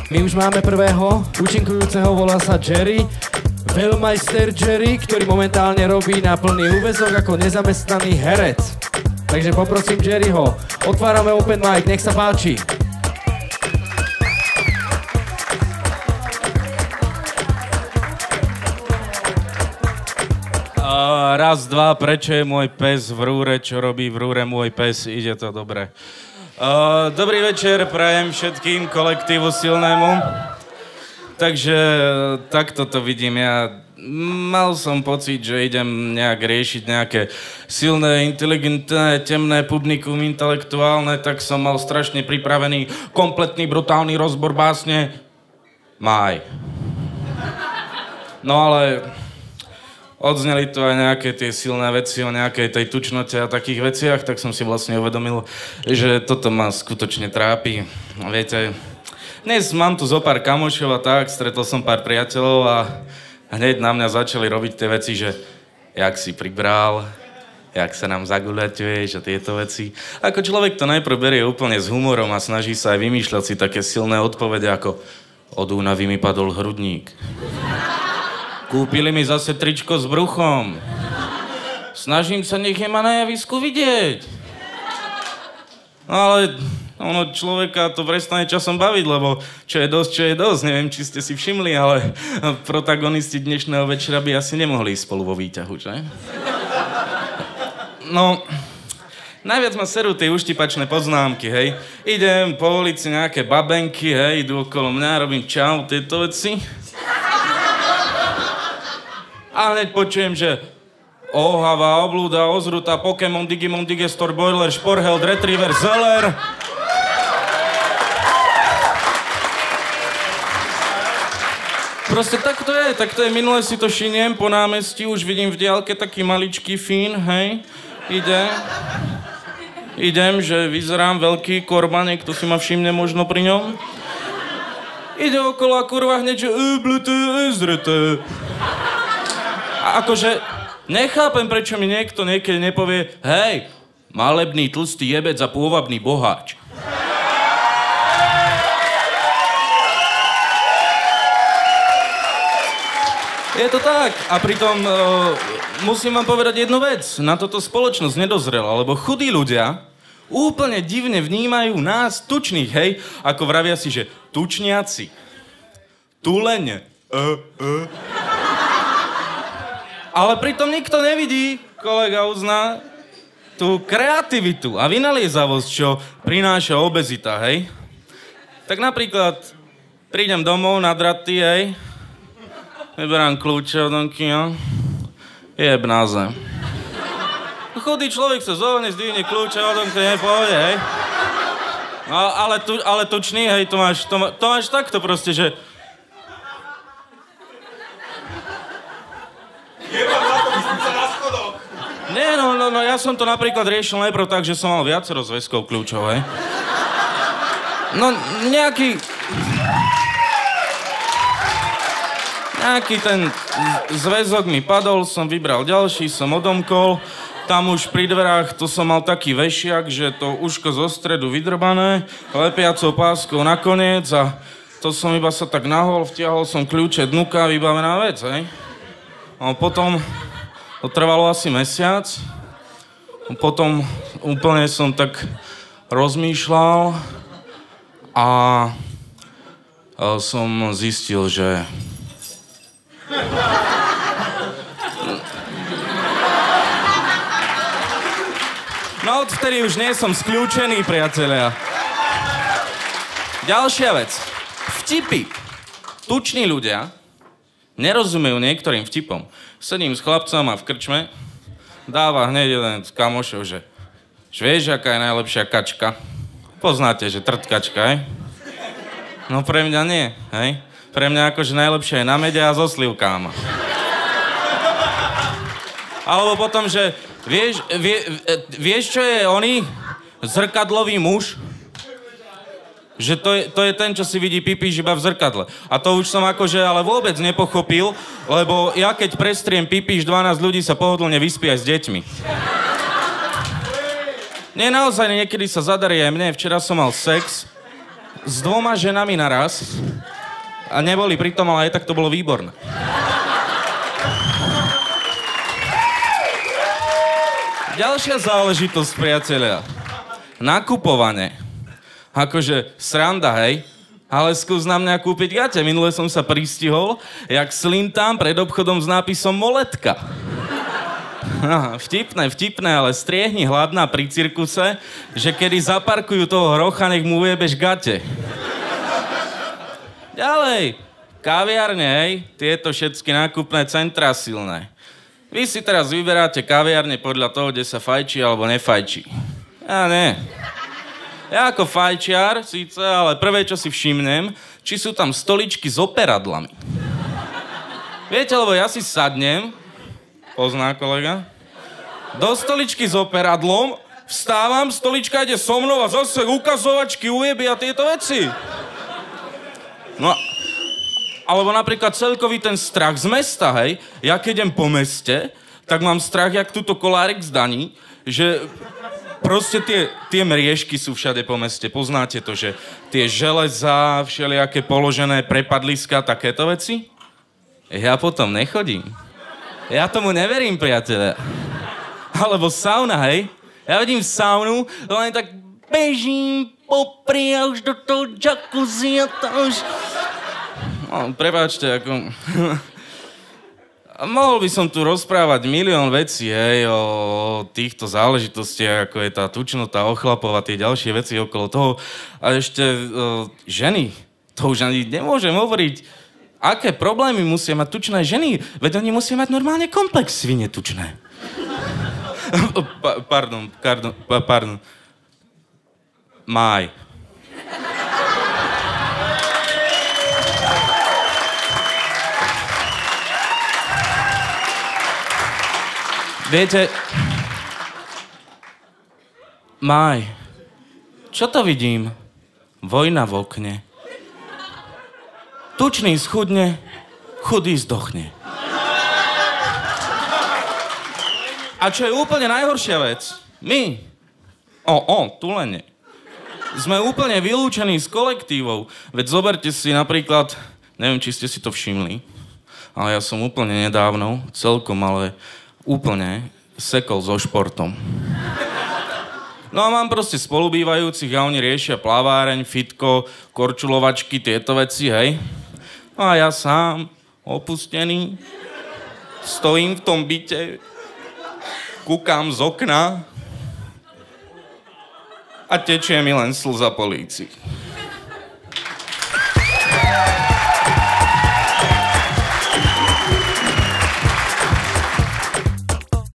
My už máme prvého účinkujúceho, volá sa Jerry. Veľmajster Jerry, ktorý momentálne robí na plný úväzok ako nezamestnaný herec. Takže poprosím Jerryho, otvárame open mic, nech sa páči. Raz, dva, prečo je môj pes v rúre, čo robí v rúre môj pes, ide to dobre. Dobrý večer, prajem všetkým kolektívu silnému. Takže takto to vidím ja. Mal som pocit, že idem nejak riešiť nejaké silné, inteligentné, temné publikum intelektuálne, tak som mal strašne pripravený kompletný, brutálny rozbor básne Máj. No ale odzneli tu aj nejaké tie silné veci o nejakej tej tučnote a takých veciach, tak som si vlastne uvedomil, že toto ma skutočne trápi. Viete, dnes mám tu zo pár kamošov a tak, stretol som pár priateľov a hneď na mňa začali robiť tie veci, že jak si pribral, jak sa nám zaguľaťuješ a tieto veci. Ako človek to najprv berie úplne s humorom a snaží sa aj vymýšľať si také silné odpovede ako od únavy mi padol hrudník. Kúpili mi zase tričko s bruchom. Snažím sa, nech je ma na javisku vidieť. No ale ono človeka to prestane časom baviť, lebo čo je dosť. Neviem, či ste si všimli, ale protagonisti dnešného večera by asi nemohli ísť spolu vo výťahu, že? No, najviac ma serú tie uštipačné poznámky, hej. Idem po ulici nejaké babenky, hej, idú okolo mňa, robím čau, tieto veci. A hneď počujem, že Ohava, oblúda, ozruta, Pokémon, Digimon, Digestor, Boiler, Šporheld, Retriever, Zeller. Proste tak to je. Minule si to šiniem po námestí, už vidím v diaľke taký maličký Fín, hej. Idem, že vyzerám veľký korba, niekto si ma všimne možno pri ňom. Ide okolo a kurva hneď, že ezrete. A akože nechápem, prečo mi niekto niekedy nepovie hej, malebný, tlstý jebec a pôvabný boháč. Je to tak. A pritom musím vám povedať jednu vec. Na toto spoločnosť nedozrela, lebo chudí ľudia úplne divne vnímajú nás, tučných, hej, ako vravia si, že tučniaci, tuleň, Ale pritom nikto nevidí, kolega uzná, tú kreativitu a vynaliezavosť, čo prináša obezita, hej? Tak napríklad prídem domov nadratý, hej? Vyberám kľúče od Donkia. Jeb na zem. Chudý človek sa zovne zdvihne kľúče od Donkia, nepôjde, hej? No, ale tučný, hej, to máš takto proste, že Nie, no, ja som to napríklad riešil najprv tak, že som mal viacero zväzkov kľúčov, hej. No, nejaký ten zväzok mi padol, som vybral ďalší, som odomkol. Tam už pri dverách to som mal taký vešiak, že to uško zo stredu vydrbané, lepiacou páskou nakoniec a to som iba sa tak nahol, vtiahol som kľúče dnuka, vybavená vec, hej. No, potom to trvalo asi mesiac. Potom úplne som tak rozmýšľal a som zistil, že no odvtedy už nie som skľúčený, priatelia. Ďalšia vec. Vtipy. Tuční ľudia nerozumejú niektorým vtipom. Sedím s chlapcom a v krčme dáva hneď jeden z kamošov, že vieš, aká je najlepšia kačka? Poznáte, že trtkačka, hej? No pre mňa nie, hej? Pre mňa akože najlepšia je na mede a so slivkám. Alebo potom, že vieš, čo je oný zrkadlový muž? Že to je ten, čo si vidí pipíš iba v zrkadle. A to už som akože ale vôbec nepochopil, lebo ja keď prestriem pipíš, 12 ľudí sa pohodlne vyspí aj s deťmi. Nie, naozaj niekedy sa zadarí aj mne. Včera som mal sex s 2 ženami naraz a neboli pritom, ale aj tak to bolo výborné. Ďalšia záležitosť, priatelia. Nakupovanie. Akože sranda, hej? Ale skús na mňa kúpiť gate. Minule som sa pristihol, jak slintám pred obchodom s nápisom Moletka. Vtipné, ale striehni hladná pri cirkuse, že kedy zaparkujú toho hrocha, nech mu ujebeš gate. Ďalej, kaviarne, hej, tieto všetky nákupné centrá silné. Vy si teraz vyberáte kaviarne podľa toho, kde sa fajčí alebo nefajčí. Ja ne. Ja ako fajčiar, síce, ale prvé, čo si všimnem, či sú tam stoličky s operadlami. Viete, lebo ja si sadnem, pozná kolega, do stoličky s operadlom, vstávam, stolička ide so mnou a zase ukazovačky, ujeby a tieto veci. No, alebo napríklad celkový ten strach z mesta, hej. Ja keď idem po meste, tak mám strach, jak túto kolárik z daní, že proste tie mriežky sú všade po meste. Poznáte to, že tie železá, všelijaké položené prepadliska, takéto veci? Ja potom nechodím. Ja tomu neverím, priateľe. Alebo sauna, hej. Ja vidím saunu, len tak bežím popri a už do toho jacuzzi a to už... No, prepáčte, ako... Mohol by som tu rozprávať milión vecí, hej, o týchto záležitostiach, ako je tá tučnota, ochlapov a tie ďalšie veci okolo toho. A ešte ženy, to už ani nemôžem hovoriť. Aké problémy musia mať tučné ženy? Veď oni musia mať normálne komplex svine tučné. Pardon. Máj. Viete, Máj, čo to vidím? Vojna v okne. Tučný schudne, chudý zdochne. A čo je úplne najhoršia vec, my, tulene, sme úplne vylúčení z kolektívov. Veď zoberte si napríklad, neviem, či ste si to všimli, ale ja som úplne nedávno, celkom, ale úplne sekol so športom. No a mám proste spolubývajúcich a oni riešia plaváreň, fitko, korčulovačky, tieto veci, hej. No a ja sám, opustený, stojím v tom byte, kúkam z okna a tečie mi len slza po líci.